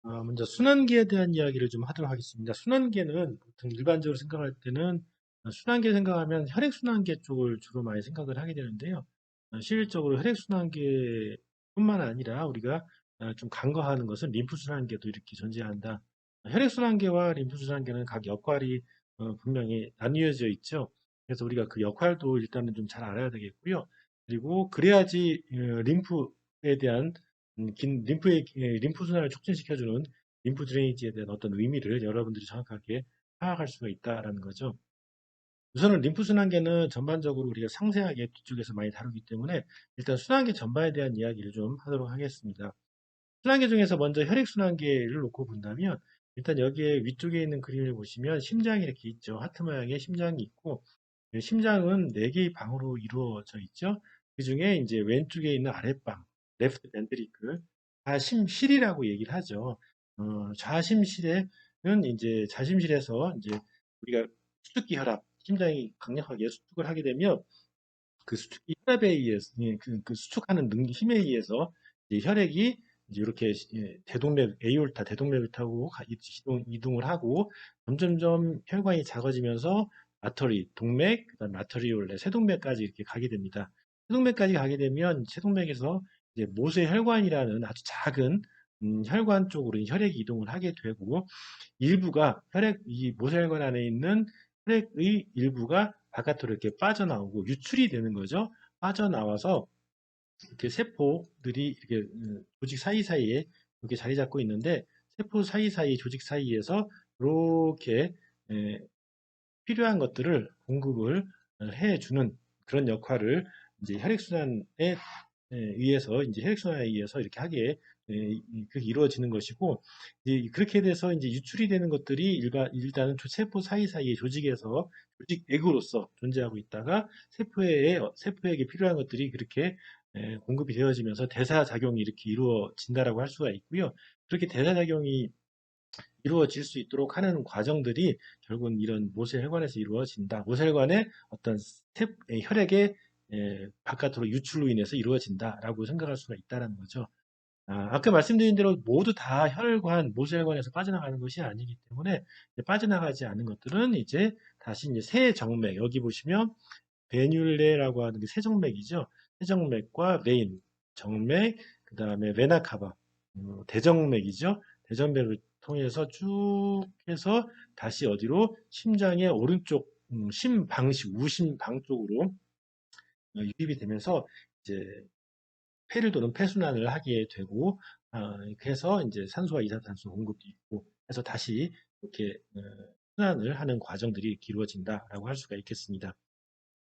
먼저 순환계에 대한 이야기를 좀 하도록 하겠습니다. 순환계는 보통 일반적으로 생각할 때는 순환계 생각하면 혈액순환계 쪽을 주로 많이 생각을 하게 되는데요. 실질적으로 혈액순환계뿐만 아니라 우리가 좀 간과하는 것은 림프순환계도 이렇게 존재한다. 혈액순환계와 림프순환계는 각 역할이 분명히 나뉘어져 있죠. 그래서 우리가 그 역할도 일단은 좀 잘 알아야 되겠고요. 그리고 그래야지 림프에 대한 림프 순환을 촉진시켜주는 림프 드레이지에 대한 어떤 의미를 여러분들이 정확하게 파악할 수가 있다라는 거죠. 우선은 림프 순환계는 전반적으로 우리가 상세하게 뒤쪽에서 많이 다루기 때문에 일단 순환계 전반에 대한 이야기를 좀 하도록 하겠습니다. 순환계 중에서 먼저 혈액순환계를 놓고 본다면 일단 여기에 위쪽에 있는 그림을 보시면 심장이 이렇게 있죠. 하트 모양의 심장이 있고 심장은 4개의 방으로 이루어져 있죠. 그 중에 이제 왼쪽에 있는 아랫방, 레프트 벤트리클, 좌심실이라고 얘기를 하죠. 좌심실에는 이제 좌심실에서 이제 우리가 수축기 혈압, 심장이 강력하게 수축을 하게 되면 그 수축기 혈압에 의해서, 그 수축하는 힘에 의해서 이제 혈액이 이제 이렇게 대동맥, 에이올타, 대동맥을 타고 이동을 하고 점점점 혈관이 작아지면서 아터리, 동맥, 그다음 아터리올레, 세동맥까지 이렇게 가게 됩니다. 세동맥까지 가게 되면 세동맥에서 이제 모세혈관이라는 아주 작은 혈관 쪽으로 혈액이 이동을 하게 되고 일부가 이 모세혈관 안에 있는 혈액의 일부가 바깥으로 이렇게 빠져나오고 유출이 되는 거죠. 빠져나와서 이렇게 세포들이 이렇게 조직 사이사이에 이렇게 자리 잡고 있는데 세포 사이사이 조직 사이에서 이렇게 필요한 것들을 공급을 해주는 그런 역할을 이제 혈액순환에 의해서 이제 혈액순환에 의해서 이렇게 하게 그렇게 이루어지는 것이고 그렇게 돼서 이제 유출이 되는 것들이 일단은 세포 사이사이의 조직에서 조직액으로서 존재하고 있다가 세포에게 필요한 것들이 그렇게 공급이 되어지면서 대사작용이 이렇게 이루어진다라고 할 수가 있고요. 그렇게 대사작용이 이루어질 수 있도록 하는 과정들이 결국은 이런 모세혈관에서 이루어진다. 모세혈관의 어떤 혈액의 바깥으로 유출로 인해서 이루어진다라고 생각할 수가 있다는 거죠. 아까 말씀드린 대로 모두 다 모세혈관에서 빠져나가는 것이 아니기 때문에 빠져나가지 않은 것들은 이제 다시 이제 세정맥, 여기 보시면 베듈레라고 하는 게 세정맥이죠. 세정맥과 베인, 정맥, 그 다음에 베나카바, 대정맥이죠. 대정맥을 통해서 쭉 해서 다시 어디로 심장의 오른쪽 심방식 우심방 쪽으로 유입이 되면서 이제 폐를 도는 폐순환을 하게 되고 그래서 이제 산소와 이산화탄소 공급이 있고 해서 다시 이렇게 순환을 하는 과정들이 이루어진다라고 할 수가 있겠습니다.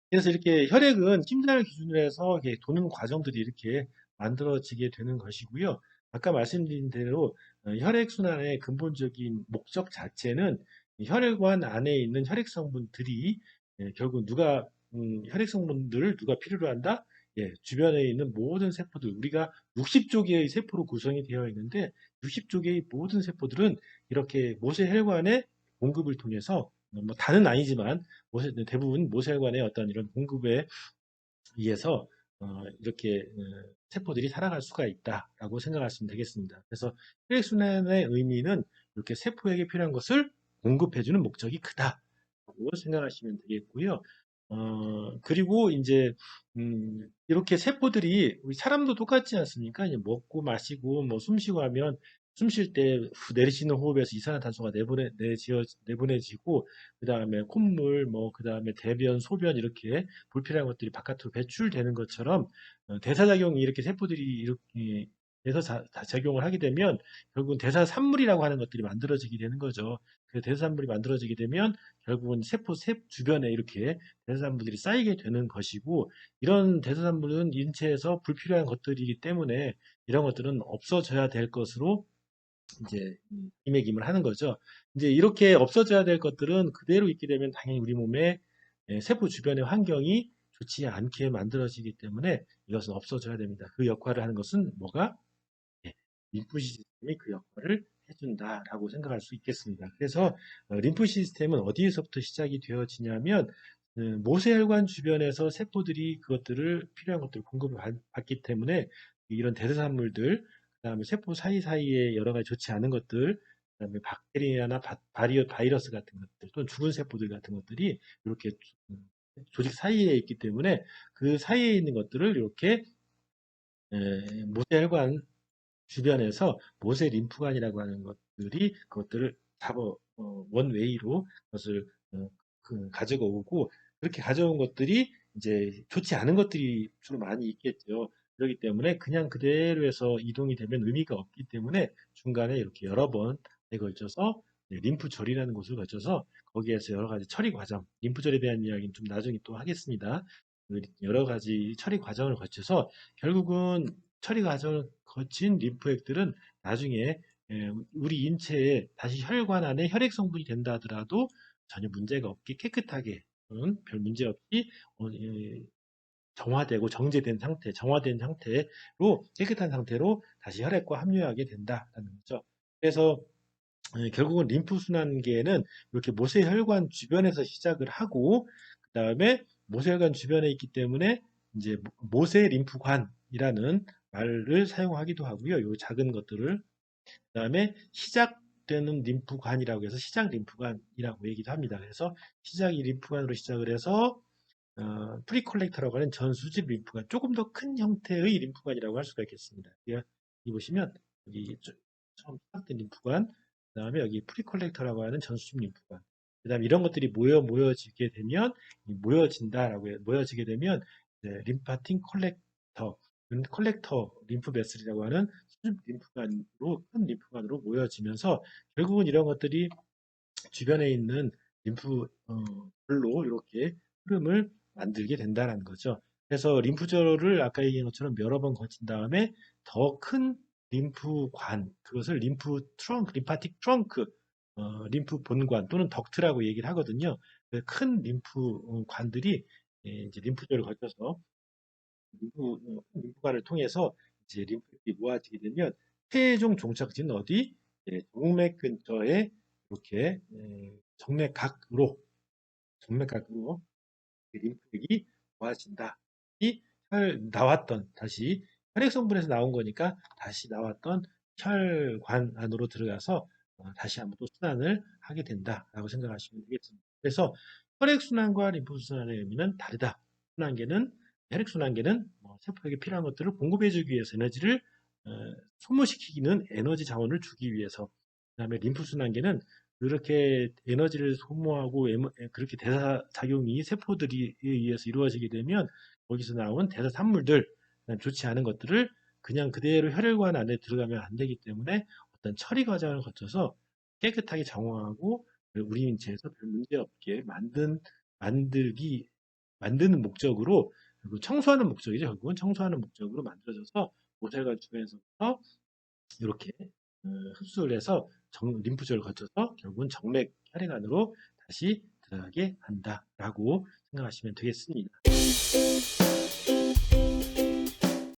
그래서 이렇게 혈액은 심장을 기준으로 해서 이렇게 도는 과정들이 이렇게 만들어지게 되는 것이고요. 아까 말씀드린 대로 혈액순환의 근본적인 목적 자체는 혈관 안에 있는 혈액 성분들이 결국 혈액 성분들을 누가 필요로 한다? 주변에 있는 모든 세포들, 우리가 60조 개의 세포로 구성이 되어 있는데 60조 개의 모든 세포들은 이렇게 모세혈관의 공급을 통해서 뭐 다는 아니지만 대부분 모세혈관의 어떤 이런 공급에 의해서 이렇게 세포들이 살아갈 수가 있다라고 생각하시면 되겠습니다. 그래서 혈액순환의 의미는 이렇게 세포에게 필요한 것을 공급해주는 목적이 크다라고 생각하시면 되겠고요. 그리고 이제 이렇게 세포들이 우리 사람도 똑같지 않습니까? 이제 먹고 마시고 뭐 숨쉬고 하면 숨 쉴 때 내쉬는 호흡에서 이산화탄소가 내보내지고 그다음에 콧물 뭐 그다음에 대변, 소변 이렇게 불필요한 것들이 바깥으로 배출되는 것처럼 대사작용이 이렇게 세포들이 이렇게 해서 작용을 하게 되면 결국은 대사산물이라고 하는 것들이 만들어지게 되는 거죠. 그 대사산물이 만들어지게 되면 결국은 세포 주변에 이렇게 대사산물들이 쌓이게 되는 것이고 이런 대사산물은 인체에서 불필요한 것들이기 때문에 이런 것들은 없어져야 될 것으로 이제 임액임을 하는 거죠. 이제 이렇게 없어져야 될 것들은 그대로 있게 되면 당연히 우리 몸의 세포 주변의 환경이 좋지 않게 만들어지기 때문에 이것은 없어져야 됩니다. 그 역할을 하는 것은 뭐가? 림프 시스템이 그 역할을 해준다라고 생각할 수 있겠습니다. 그래서 림프 시스템은 어디에서부터 시작이 되어지냐면 모세혈관 주변에서 세포들이 필요한 것들을 공급을 받기 때문에 이런 대사산물들, 그다음에 세포 사이사이에 여러 가지 좋지 않은 것들, 그다음에 박테리아나 바이러스 같은 것들, 또는 죽은 세포들 같은 것들이 이렇게 조직 사이에 있기 때문에 그 사이에 있는 것들을 이렇게 모세혈관 주변에서 모세 림프관이라고 하는 것들이 그것들을 원웨이로 그것을 가져가 오고, 그렇게 가져온 것들이 이제 좋지 않은 것들이 주로 많이 있겠죠. 그렇기 때문에 그냥 그대로 해서 이동이 되면 의미가 없기 때문에 중간에 이렇게 여러 번에 걸쳐서 림프절이라는 곳을 거쳐서 거기에서 여러 가지 처리 과정, 림프절에 대한 이야기는 좀 나중에 또 하겠습니다. 여러 가지 처리 과정을 거쳐서 결국은 처리 과정을 거친 림프액들은 나중에 우리 인체에 다시 혈관 안에 혈액 성분이 된다 하더라도 전혀 문제가 없게 깨끗하게, 별 문제 없이 정화되고 정화된 상태로 깨끗한 상태로 다시 혈액과 함유하게 된다라는 거죠. 그래서 결국은 림프순환계는 이렇게 모세혈관 주변에서 시작을 하고, 그 다음에 모세혈관 주변에 있기 때문에 이제 모세림프관이라는 말을 사용하기도 하고요. 요 작은 것들을. 그 다음에 시작되는 림프관이라고 해서 시작 림프관이라고 얘기도 합니다. 그래서 시작이 림프관으로 시작을 해서 프리콜렉터라고 하는 전수집 림프관, 조금 더 큰 형태의 림프관이라고 할 수가 있겠습니다. 여기 보시면 여기 처음 시작된 림프관, 그 다음에 여기 프리콜렉터라고 하는 전수집 림프관, 그 다음에 이런 것들이 모여지게 되면 모여지게 되면 림파팅 콜렉터 림프 베슬이라고 하는 수집 림프관으로, 큰 림프관으로 모여지면서 결국은 이런 것들이 주변에 있는 림프별로 이렇게 흐름을 만들게 된다는 거죠. 그래서 림프절을 아까 얘기한 것처럼 여러 번 거친 다음에 더 큰 림프관, 그것을 림파틱 트렁크, 림프 본관 또는 덕트라고 얘기를 하거든요. 큰 림프관들이 이제 림프절을 거쳐서 림프관을 통해서 이제 림프들이 모아지게 되면 최종 종착지는 어디? 정맥 근처에 이렇게 정맥각으로 림프액이 모아진다. 다시 혈액 성분에서 나온 거니까 다시 나왔던 혈관 안으로 들어가서 다시 한번 또 순환을 하게 된다라고 생각하시면 되겠습니다. 그래서 혈액순환과 림프순환의 의미는 다르다. 혈액순환계는 세포에게 필요한 것들을 공급해주기 위해서 에너지를 소모시키는 에너지 자원을 주기 위해서, 그다음에 림프순환계는 그렇게 에너지를 소모하고 그렇게 대사작용이 세포들에 의해서 이루어지게 되면 거기서 나온 대사산물들, 좋지 않은 것들을 그냥 그대로 혈관 안에 들어가면 안 되기 때문에 어떤 처리 과정을 거쳐서 깨끗하게 정화하고 우리 인체에서 별 문제 없게 만드는 목적으로, 그리고 청소하는 목적이죠. 결국은 청소하는 목적으로 만들어져서 모세혈관 주변에서부터 이렇게 흡수를 해서 림프절을 거쳐서 결국은 정맥 혈액 안으로 다시 들어가게 한다라고 생각하시면 되겠습니다.